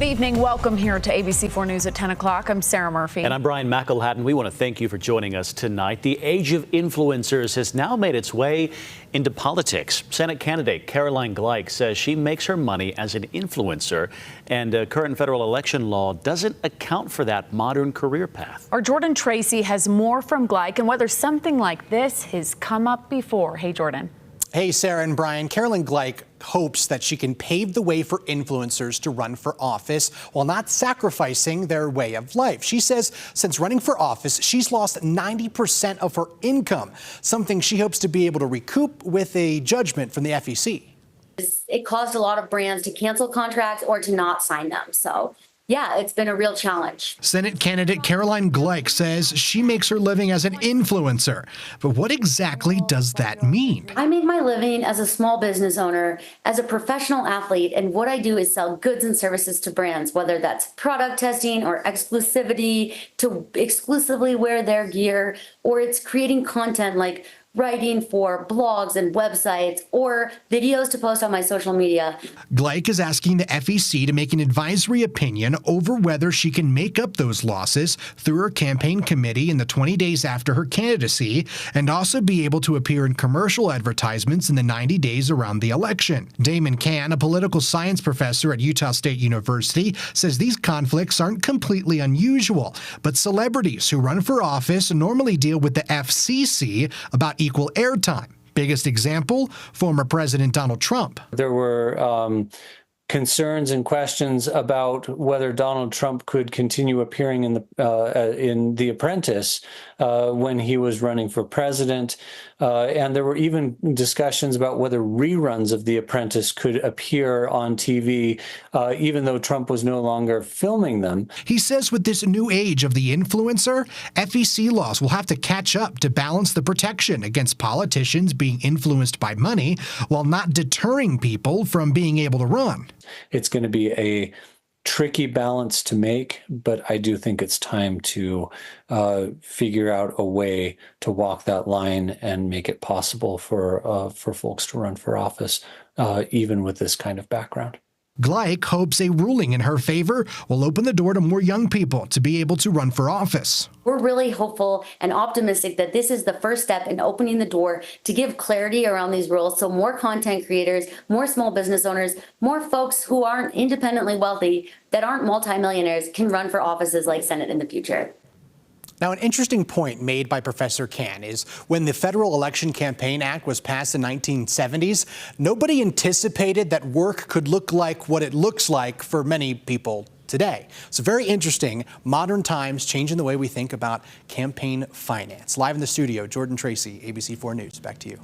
Good evening. Welcome here to ABC4 News at 10 o'clock. I'm Sarah Murphy. And I'm Brian McElhatton. We want to thank you for joining us tonight. The age of influencers has now made its way into politics. Senate candidate Caroline Gleich says she makes her money as an influencer, and current federal election law doesn't account for that modern career path. Our Jordan Tracy has more from Gleich and whether something like this has come up before. Hey, Jordan. Hey, Sarah and Brian. Caroline Gleich hopes that she can pave the way for influencers to run for office while not sacrificing their way of life. She says since running for office, she's lost 90% of her income, something she hopes to be able to recoup with a judgment from the FEC. It caused a lot of brands to cancel contracts or to not sign them. So yeah, it's been a real challenge. Senate candidate Caroline Gleich says she makes her living as an influencer. But what exactly does that mean? I make my living as a small business owner, as a professional athlete, and what I do is sell goods and services to brands, whether that's product testing or exclusivity to exclusively wear their gear, or it's creating content like writing for blogs and websites or videos to post on my social media. Gleich is asking the FEC to make an advisory opinion over whether she can make up those losses through her campaign committee in the 20 days after her candidacy, and also be able to appear in commercial advertisements in the 90 days around the election. Damon Cann, a political science professor at Utah State University, says these conflicts aren't completely unusual, but celebrities who run for office normally deal with the FCC about equal airtime. Biggest example, former President Donald Trump. There were concerns and questions about whether Donald Trump could continue appearing in The Apprentice when he was running for president. And there were even discussions about whether reruns of The Apprentice could appear on TV, even though Trump was no longer filming them. He says with this new age of the influencer, FEC laws will have to catch up to balance the protection against politicians being influenced by money while not deterring people from being able to run. It's going to be a tricky balance to make, but I do think it's time to figure out a way to walk that line and make it possible for folks to run for office, even with this kind of background. Gleich hopes a ruling in her favor will open the door to more young people to be able to run for office. We're really hopeful and optimistic that this is the first step in opening the door to give clarity around these rules so more content creators, more small business owners, more folks who aren't independently wealthy, that aren't multimillionaires, can run for offices like Senate in the future. Now, an interesting point made by Professor Cann is when the Federal Election Campaign Act was passed in the 1970s, nobody anticipated that work could look like what it looks like for many people today. So very interesting, modern times changing the way we think about campaign finance. Live in the studio, Jordan Tracy, ABC4 News. Back to you.